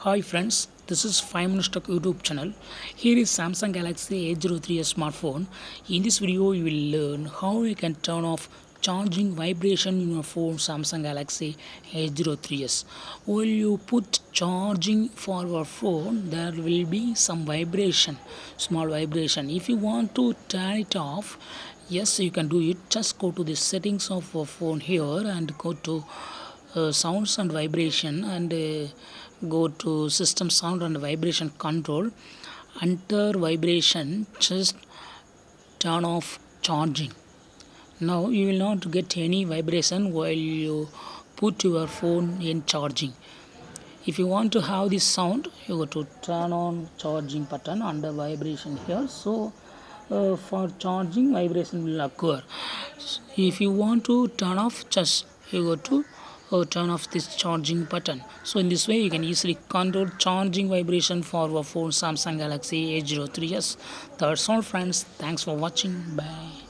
Hi friends, this is 5 Minutes Tech YouTube channel. Here is Samsung Galaxy A03s smartphone. In this video, you will learn how you can turn off charging vibration in your phone Samsung Galaxy A03s. While you put charging for your phone, there will be some vibration, small vibration. If you want to turn it off, yes, you can do it. Just go to the settings of your phone here and go to sounds and vibration and go to system sound and vibration control. Under vibration, just turn off charging. Now you will not get any vibration while you put your phone in charging. If you want to have this sound, you go to turn on charging button under vibration here. So for charging, vibration will occur. If you want to turn off, just you go to turn off this charging button. So in this way, you can easily control charging vibration for your phone Samsung Galaxy A03s. That's all, friends. Thanks for watching. Bye.